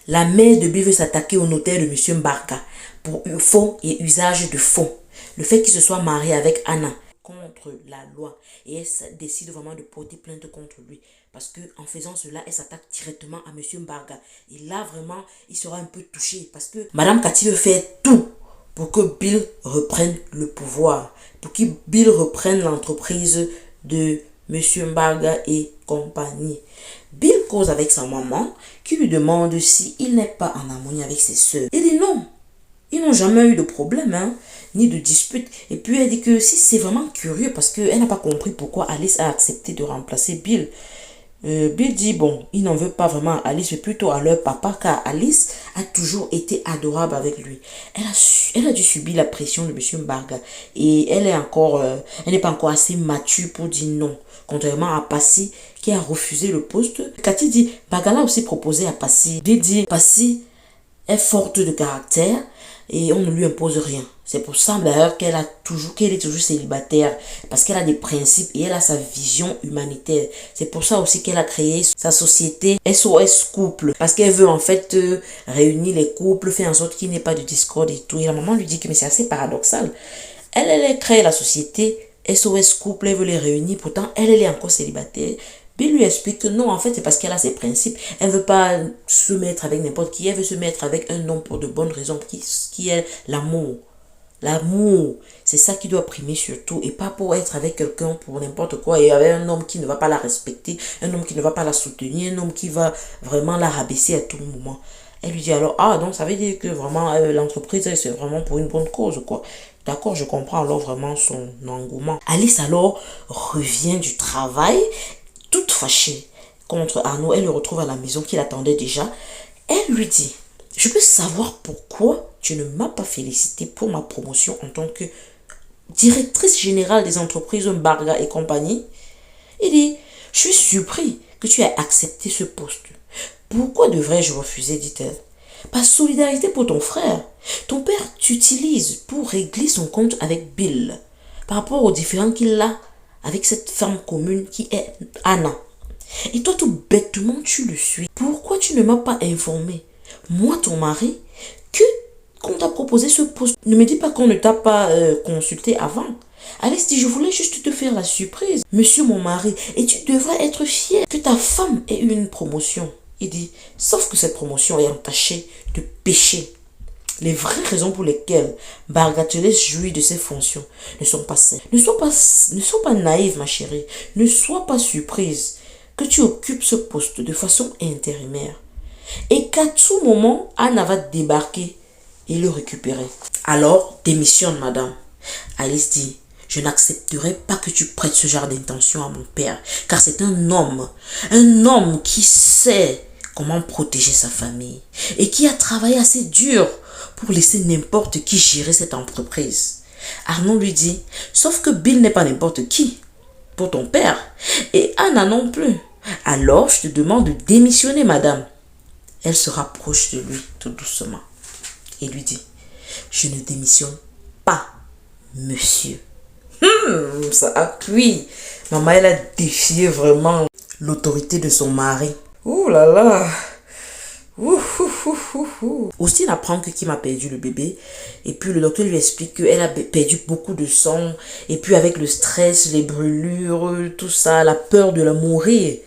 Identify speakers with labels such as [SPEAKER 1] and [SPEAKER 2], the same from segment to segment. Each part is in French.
[SPEAKER 1] La mère de Bill veut s'attaquer au notaire de Monsieur Mbarga pour faux et usage de faux. Le fait qu'il se soit marié avec Anna contre la loi. Et elle décide vraiment de porter plainte contre lui. Parce que en faisant cela, elle s'attaque directement à Monsieur Mbarga. Et là, vraiment, il sera un peu touché. Parce que Madame Cathy veut faire tout pour que Bill reprenne le pouvoir. Pour que Bill reprenne l'entreprise de Monsieur Mbarga et compagnie. Bill cause avec sa maman qui lui demande s'il n'est pas en harmonie avec ses sœurs. Il dit non. Ils n'ont jamais eu de problème, hein, ni de dispute. Et puis elle dit que si c'est vraiment curieux parce qu'elle n'a pas compris pourquoi Alice a accepté de remplacer Bill. Bill dit bon, il n'en veut pas vraiment à Alice, mais plutôt à leur papa, car Alice a toujours été adorable avec lui. Elle a dû subir la pression de Monsieur Mbarga et elle n'est pas encore assez mature pour dire non. Contrairement à Passy qui a refusé le poste. Cathy dit Mbarga l'a aussi proposé à Passy. Bill dit Passy est forte de caractère et on ne lui impose rien. C'est pour ça d'ailleurs qu'elle est toujours célibataire, parce qu'elle a des principes et elle a sa vision humanitaire. C'est pour ça aussi qu'elle a créé sa société SOS Couple, parce qu'elle veut en fait réunir les couples, faire en sorte qu'il n'y ait pas de discorde et tout. Et la maman lui dit que mais c'est assez paradoxal. Elle a créé la société SOS Couple, elle veut les réunir, pourtant elle est encore célibataire. Bill lui explique que non, en fait, c'est parce qu'elle a ses principes. Elle ne veut pas se mettre avec n'importe qui. Elle veut se mettre avec un homme pour de bonnes raisons, qui est l'amour. L'amour, c'est ça qui doit primer surtout. Et pas pour être avec quelqu'un pour n'importe quoi. Et avec un homme qui ne va pas la respecter, un homme qui ne va pas la soutenir, un homme qui va vraiment la rabaisser à tout moment. Elle lui dit alors, ah, donc ça veut dire que vraiment l'entreprise, c'est vraiment pour une bonne cause, quoi. D'accord, je comprends alors vraiment son engouement. Alice alors revient du travail toute fâchée contre Arnaud. Elle le retrouve à la maison qu'il attendait déjà. Elle lui dit, je peux savoir pourquoi tu ne m'as pas félicité pour ma promotion en tant que directrice générale des entreprises Mbarga et compagnie. Il dit, je suis surpris que tu aies accepté ce poste. Pourquoi devrais-je refuser, dit-elle. Par solidarité pour ton frère. Ton père t'utilise pour régler son compte avec Bill par rapport aux différends qu'il a avec cette femme commune qui est Anna. Et toi, tout bêtement, tu le suis. Pourquoi tu ne m'as pas informé, moi, ton mari, qu'on t'a proposé ce poste? Ne me dis pas qu'on ne t'a pas consulté avant. Alice dit, je voulais juste te faire la surprise, monsieur mon mari, et tu devrais être fier que ta femme ait eu une promotion. Il dit, sauf que cette promotion est entachée de péché. Les vraies raisons pour lesquelles Bargatelès jouit de ses fonctions ne sont pas celles. Ne sois pas naïve, ma chérie. Ne sois pas surprise que tu occupes ce poste de façon intérimaire. Et qu'à tout moment, Anna va débarquer et le récupérer. Alors, démissionne, madame. Alice dit, je n'accepterai pas que tu prêtes ce genre d'intention à mon père, car c'est un homme qui sait comment protéger sa famille et qui a travaillé assez dur pour laisser n'importe qui gérer cette entreprise. Arnaud lui dit, sauf que Bill n'est pas n'importe qui pour ton père et Anna non plus. Alors je te demande de démissionner, madame. Elle se rapproche de lui tout doucement et lui dit, je ne démissionne pas, monsieur. Ça a cuit. Maman, elle a défié vraiment l'autorité de son mari. Ouh là là. Austin apprend que Kim a perdu le bébé et puis le docteur lui explique qu'elle a perdu beaucoup de sang et puis avec le stress, les brûlures, tout ça, la peur de la mourir,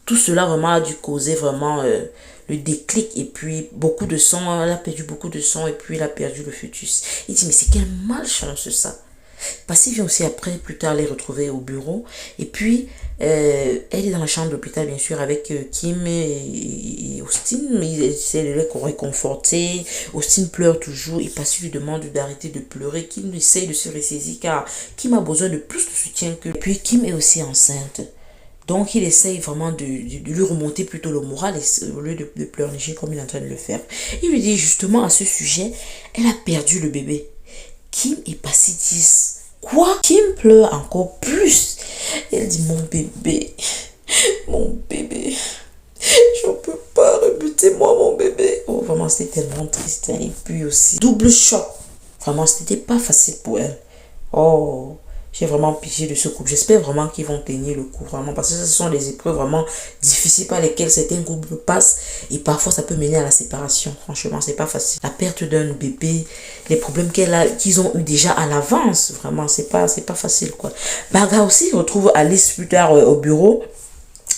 [SPEAKER 1] tout cela vraiment a dû causer vraiment le déclic et puis beaucoup de sang, elle a perdu beaucoup de sang et puis elle a perdu le fœtus. Il dit mais c'est quelle malchance ça. Passy vient aussi après, plus tard, les retrouver au bureau. Et puis, elle est dans la chambre d'hôpital, bien sûr, avec Kim et Austin. Il essaie de les réconforter. Austin pleure toujours. Et Passy lui demande d'arrêter de pleurer. Kim essaie de se ressaisir car Kim a besoin de plus de soutien que... Et puis, Kim est aussi enceinte. Donc, il essaye vraiment de lui remonter plutôt le moral au lieu de pleurnicher comme il est en train de le faire. Il lui dit justement à ce sujet, elle a perdu le bébé. Kim et Passy disent quoi? Kim pleure encore plus. Elle dit mon bébé, j'en peux pas, rebutez-moi mon bébé. Oh vraiment c'était tellement triste hein. Et puis aussi double choc. Vraiment c'était pas facile pour elle. Oh J'ai vraiment pitié de ce couple. J'espère vraiment qu'ils vont tenir le coup, vraiment, parce que ce sont des épreuves vraiment difficiles par lesquelles certains couples passent et parfois ça peut mener à la séparation. Franchement, c'est pas facile. La perte d'un bébé, les problèmes qu'ils ont eu déjà à l'avance, vraiment, c'est pas facile, quoi. Baga aussi retrouve Alice plus tard au bureau.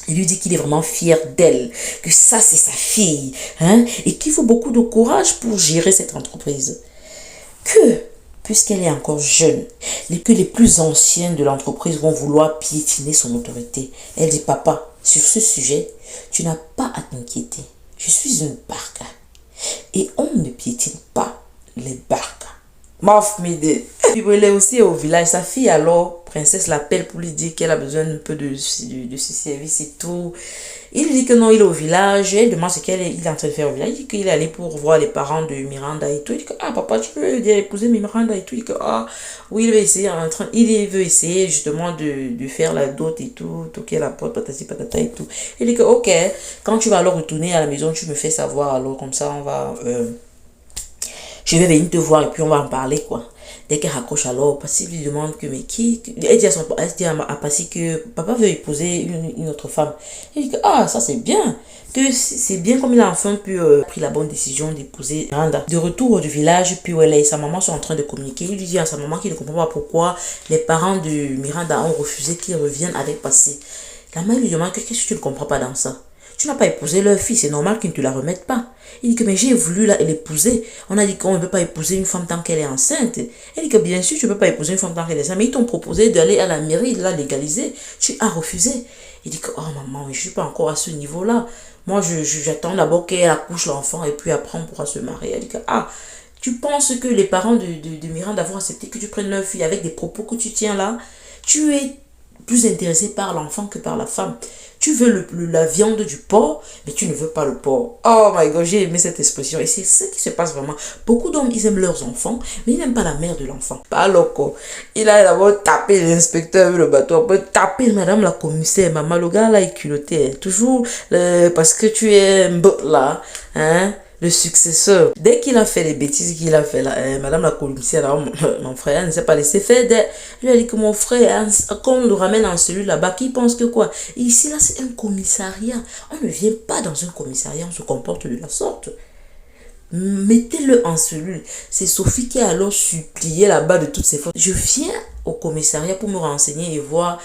[SPEAKER 1] Il lui dit qu'il est vraiment fier d'elle, que ça c'est sa fille, hein, et qu'il faut beaucoup de courage pour gérer cette entreprise. Que, puisqu'elle est encore jeune, que les plus anciens de l'entreprise vont vouloir piétiner son autorité. Elle dit, papa, sur ce sujet, tu n'as pas à t'inquiéter. Je suis une barca. Et on ne piétine pas les barcas. Maf m'aider. Elle est aussi au village. Sa fille alors, princesse, l'appelle pour lui dire qu'elle a besoin un peu de ce service et tout. Il lui dit que non, il est au village. Elle demande ce qu'il est en train de faire au village. Il dit qu'il est allé pour voir les parents de Miranda et tout. Il dit que, ah papa, tu veux épouser Miranda et tout. Il dit que, ah oui, il veut essayer justement de faire la dot et tout, toquer la porte, patati patata et tout. Il dit que, ok, quand tu vas alors retourner à la maison, tu me fais savoir, alors comme ça on va... je vais venir te voir et puis on va en parler, quoi. Dès qu'elle raccroche alors, Passy lui demande que, mais qui... Elle dit à Passy que papa veut épouser une autre femme. Elle dit que, ah, ça c'est bien. Que c'est bien comme il a enfin pris la bonne décision d'épouser Miranda. De retour du village, puis où elle et sa maman sont en train de communiquer. Il lui dit à sa maman qu'il ne comprend pas pourquoi les parents de Miranda ont refusé qu'il revienne avec Passy. La mère lui demande qu'est-ce que tu ne comprends pas dans ça? Tu n'as pas épousé leur fille, c'est normal qu'ils ne te la remettent pas. Il dit que mais j'ai voulu l'épouser. On a dit qu'on ne peut pas épouser une femme tant qu'elle est enceinte. Elle dit que bien sûr tu ne peux pas épouser une femme tant qu'elle est enceinte, mais ils t'ont proposé d'aller à la mairie, de la légaliser. Tu as refusé. Il dit que oh maman, mais je ne suis pas encore à ce niveau-là. Moi j'attends d'abord qu'elle accouche l'enfant et puis après on pourra se marier. Elle dit que ah, tu penses que les parents de Miranda vont accepter que tu prennes leur fille avec des propos que tu tiens là? Tu es plus intéressé par l'enfant que par la femme. Tu veux la viande du porc, mais tu ne veux pas le porc. Oh my god, j'ai aimé cette expression. Et c'est ce qui se passe vraiment. Beaucoup d'hommes, ils aiment leurs enfants, mais ils n'aiment pas la mère de l'enfant. Pas loco. Il a d'abord tapé l'inspecteur avec le bateau, après tapé madame la commissaire. Maman, le gars là est culotté. Toujours parce que tu es un bot là, hein. Le successeur. Dès qu'il a fait les bêtises qu'il a fait là, madame la commissaire, mon frère ne s'est pas laissé faire. Lui a dit que mon frère, quand on le ramène en cellule là-bas, qui pense que quoi? Et ici là, c'est un commissariat. On ne vient pas dans un commissariat, on se comporte de la sorte. Mettez-le en cellule. C'est Sophie qui a alors supplié là-bas de toutes ses fautes. Je viens au commissariat pour me renseigner et voir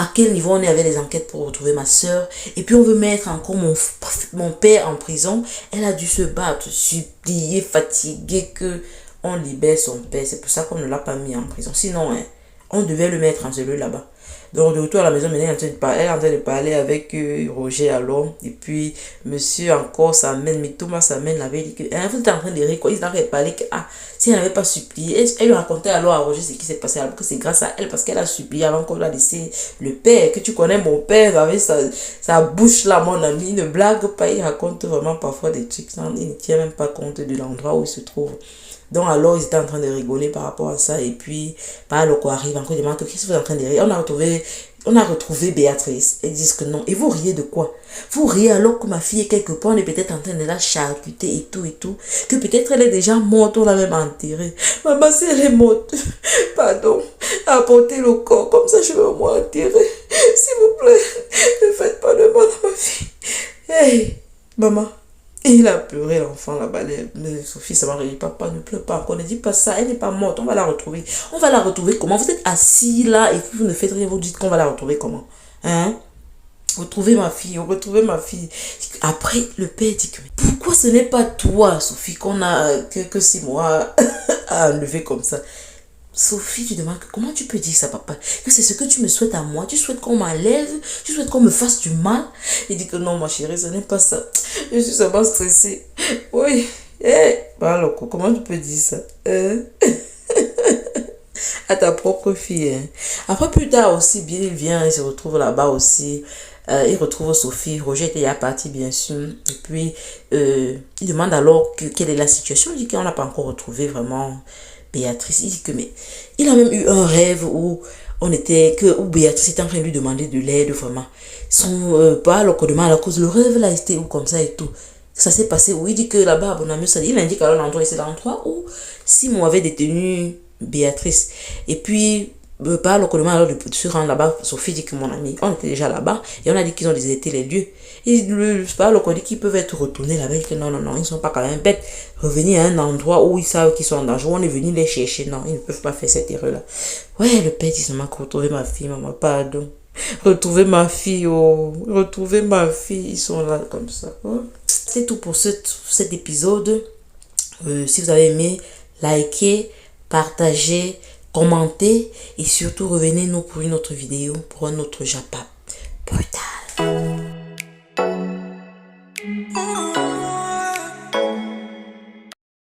[SPEAKER 1] à quel niveau on est avec les enquêtes pour retrouver ma soeur. Et puis on veut mettre encore mon père en prison. Elle a dû se battre, supplier, fatiguer que on libère son père. C'est pour ça qu'on ne l'a pas mis en prison. Sinon, hein, on devait le mettre en cellule là-bas. Donc de retour à la maison, maintenant, elle est en train de parler avec Roger alors. Et puis, monsieur encore s'amène, mais Thomas s'amène, l'avait dit que, hein, vous êtes en train de rire, quoi. Ils étaient en train de parler que, ah, si elle n'avait pas supplié, elle lui racontait alors à Roger ce qui s'est passé, alors que c'est grâce à elle, parce qu'elle a supplié avant qu'on l'a laissé le père, que tu connais mon père, avec sa bouche là, mon ami, il ne blague pas, il raconte vraiment parfois des trucs, il ne tient même pas compte de l'endroit où il se trouve. Donc alors ils étaient en train de rigoler par rapport à ça et puis par le quoi arrive encore, il demande qu'est-ce que vous êtes en train de rire. On a retrouvé Béatrice. Ils disent que non. Et vous riez de quoi? Vous riez alors que ma fille est quelque part, on est peut-être en train de la charcuter et tout et tout. Que peut-être elle est déjà morte, on l'a même enterrée. Maman, si elle est morte, pardon, apportez le corps, comme ça je vais au moins enterrer. S'il vous plaît, ne faites pas de mal à ma fille. Hey, maman. Et il a pleuré l'enfant là-bas. Mais Sophie, ça m'a dit, papa, ne pleure pas. On ne dit pas ça, elle n'est pas morte, on va la retrouver. On va la retrouver comment? Vous êtes assis là et vous ne faites rien, vous dites qu'on va la retrouver comment? Hein? Retrouvez ma fille, retrouvez ma fille. Après, le père dit que pourquoi ce n'est pas toi, Sophie, qu'on a que 6 mois à enlever comme ça? Sophie, tu demandes comment tu peux dire ça, papa? Que c'est ce que tu me souhaites à moi? Tu souhaites qu'on m'enlève? Tu souhaites qu'on me fasse du mal? Il dit que non, ma chérie, ce n'est pas ça. Je suis seulement stressée. Oui. Alors, comment tu peux dire ça? À ta propre fille. Hein? Après, plus tard aussi, bien, il vient, il se retrouve là-bas aussi. Il retrouve Sophie. Roger était déjà parti, bien sûr. Et puis, il demande alors quelle est la situation. Il dit qu'on n'a pas encore retrouvé vraiment Béatrice. Il dit que, mais il a même eu un rêve où où Béatrice était en train de lui demander de l'aide, vraiment. Pas le demande à cause le rêve là, était où comme ça et tout. Ça s'est passé où il dit que là-bas, bon ami, il indique alors l'endroit, c'est l'endroit où Simon avait détenu Béatrice. Et puis, Par le commandement alors de se rendre là-bas, Sophie dit que mon ami, on était déjà là-bas et on a dit qu'ils ont déserté les lieux. Et par le dit qu'ils peuvent être retournés là-bas. Et que non, non, non, ils ne sont pas quand même bêtes. Revenir à un endroit où ils savent qu'ils sont en danger, où on est venu les chercher. Non, ils ne peuvent pas faire cette erreur-là. Ouais, le père dit seulement que retrouver ma fille, maman, pardon. Retrouver ma fille, oh, retrouver ma fille, ils sont là comme ça. Oh. C'est tout pour cet épisode. Si vous avez aimé, likez, partagez, commentez et surtout revenez-nous pour une autre vidéo, pour un autre Japa. Plus tard.